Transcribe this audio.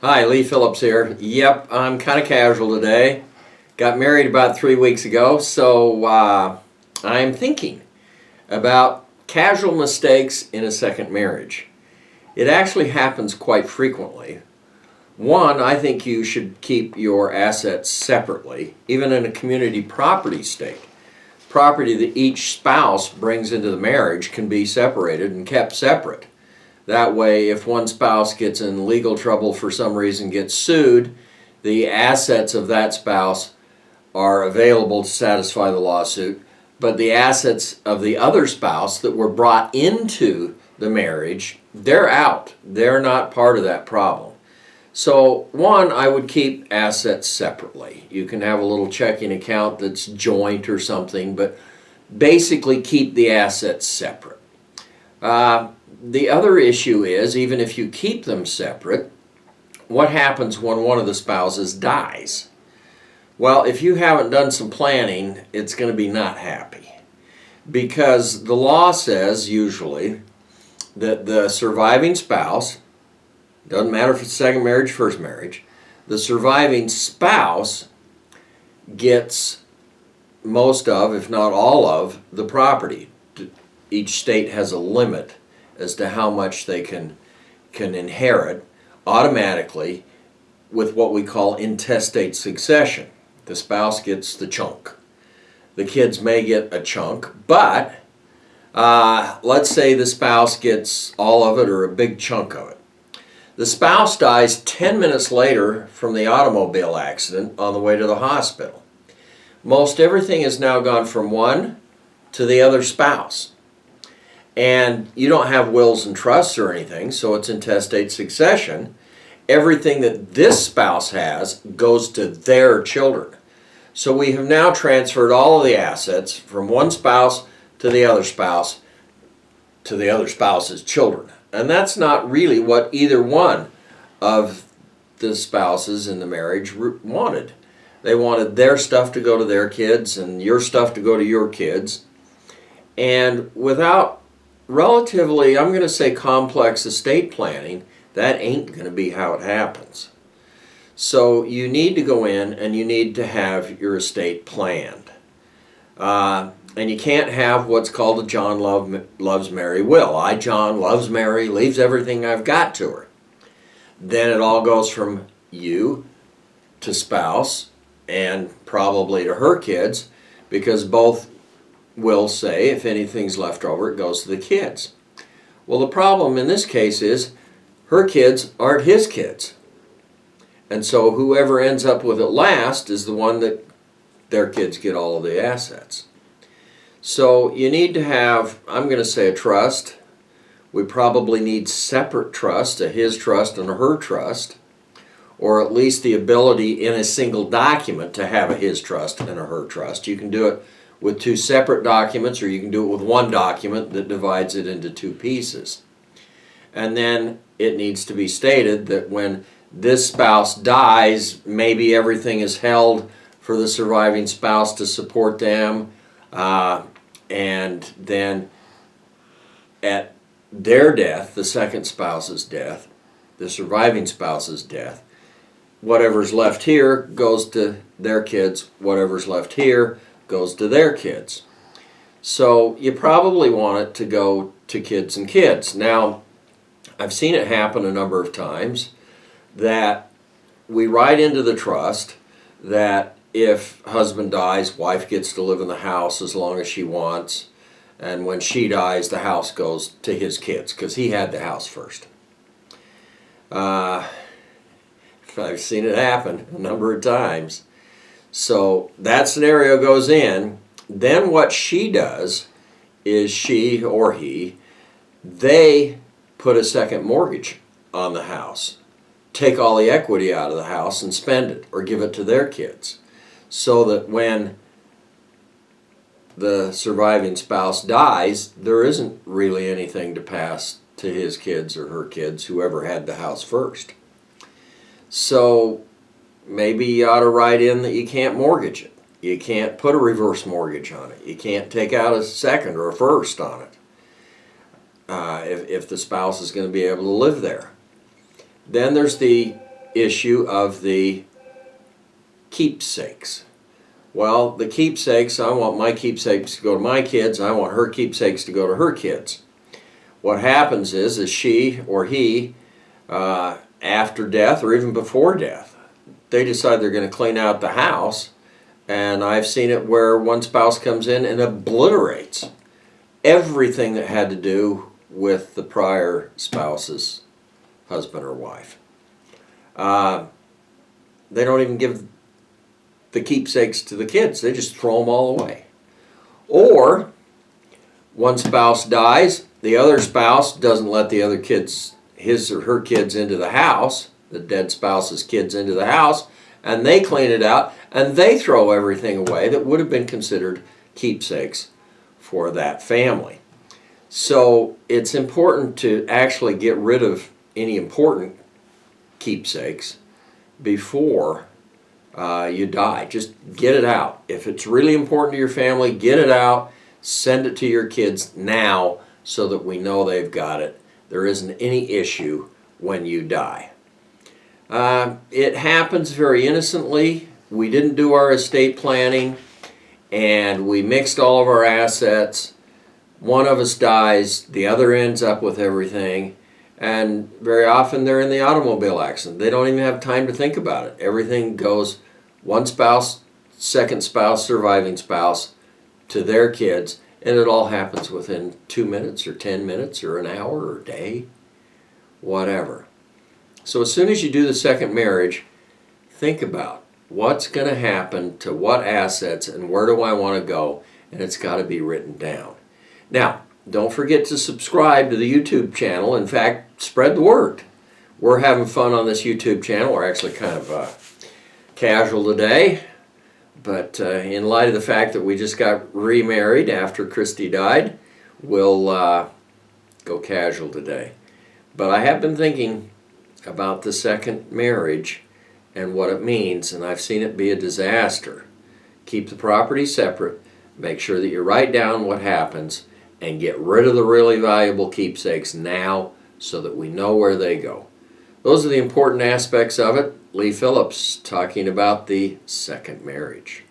Hi, Lee Phillips here. Yep, I'm kind of casual today. Got married about 3 weeks ago, so I'm thinking about casual mistakes in a second marriage. It actually happens quite frequently. One, I think you should keep your assets separately, even in a community property state. Property that each spouse brings into the marriage can be separated and kept separate. That way, if one spouse gets in legal trouble for some reason, gets sued, the assets of that spouse are available to satisfy the lawsuit, but the assets of the other spouse that were brought into the marriage, they're out. They're not part of that problem. So, one, I would keep assets separately. You can have a little checking account that's joint or something, but basically keep the assets separate. The other issue is, even if you keep them separate, what happens when one of the spouses dies? Well, if you haven't done some planning, it's going to be not happy. Because the law says, usually, that the surviving spouse, doesn't matter if it's second marriage, first marriage, the surviving spouse gets most of, if not all of, the property. Each state has a limit as to how much they can inherit automatically with what we call intestate succession. The spouse gets the chunk. The kids may get a chunk, but let's say the spouse gets all of it or a big chunk of it. The spouse dies 10 minutes later from the automobile accident on the way to the hospital. Most everything has now gone from one to the other spouse. And you don't have wills and trusts or anything, so it's intestate succession. Everything that this spouse has goes to their children. So we have now transferred all of the assets from one spouse to the other spouse to the other spouse's children. And that's not really what either one of the spouses in the marriage wanted. They wanted their stuff to go to their kids and your stuff to go to your kids. And without relatively, I'm going to say, complex estate planning, that ain't going to be how it happens. So you need to go in and you need to have your estate planned. And you can't have what's called a John loves Mary will. John, loves Mary, leaves everything I've got to her. Then it all goes from you to spouse and probably to her kids, because both will say if anything's left over, it goes to the kids. Well, the problem in this case is her kids aren't his kids. And so whoever ends up with it last is the one that their kids get all of the assets. So you need to have, I'm going to say, a trust. We probably need separate trust, a his trust and a her trust, or at least the ability in a single document to have a his trust and a her trust. You can do it with two separate documents, or you can do it with one document that divides it into two pieces. And then it needs to be stated that when this spouse dies, maybe everything is held for the surviving spouse to support them, and then at their death, the second spouse's death, the surviving spouse's death, whatever's left here goes to their kids, whatever's left here goes to their kids. So you probably want it to go to kids and kids. Now, I've seen it happen a number of times that we write into the trust that if husband dies, wife gets to live in the house as long as she wants, and when she dies, the house goes to his kids because he had the house first. I've seen it happen a number of times. So that scenario goes in. Then what she does is she or he, they put a second mortgage on the house, take all the equity out of the house and spend it or give it to their kids, so that when the surviving spouse dies, there isn't really anything to pass to his kids or her kids, whoever had the house first. So maybe you ought to write in that you can't mortgage it. You can't put a reverse mortgage on it. You can't take out a second or a first on it if the spouse is going to be able to live there. Then there's the issue of the keepsakes. Well, the keepsakes, I want my keepsakes to go to my kids, I want her keepsakes to go to her kids. What happens is she or he, after death or even before death, they decide they're going to clean out the house, and I've seen it where one spouse comes in and obliterates everything that had to do with the prior spouse's husband or wife. They don't even give the keepsakes to the kids. They just throw them all away. Or one spouse dies, the other spouse doesn't let the other kids, his or her kids, into the house, the dead spouse's kids into the house, and they clean it out, and they throw everything away that would have been considered keepsakes for that family. So it's important to actually get rid of any important keepsakes before you die. Just get it out. If it's really important to your family, get it out, send it to your kids now so that we know they've got it. There isn't any issue when you die. It happens very innocently. We didn't do our estate planning, and we mixed all of our assets. One of us dies, the other ends up with everything, and very often they're in the automobile accident. They don't even have time to think about it. Everything goes one spouse, second spouse, surviving spouse, to their kids, and it all happens within 2 minutes or 10 minutes or an hour or a day, whatever. So as soon as you do the second marriage, think about what's going to happen to what assets and where do I want to go, and it's got to be written down. Now, don't forget to subscribe to the YouTube channel. In fact, spread the word. We're having fun on this YouTube channel. We're actually kind of casual today, but in light of the fact that we just got remarried after Christy died, we'll go casual today. But I have been thinking about the second marriage and what it means, and I've seen it be a disaster. Keep the property separate, make sure that you write down what happens, and get rid of the really valuable keepsakes now so that we know where they go. Those are the important aspects of it. Lee Phillips talking about the second marriage.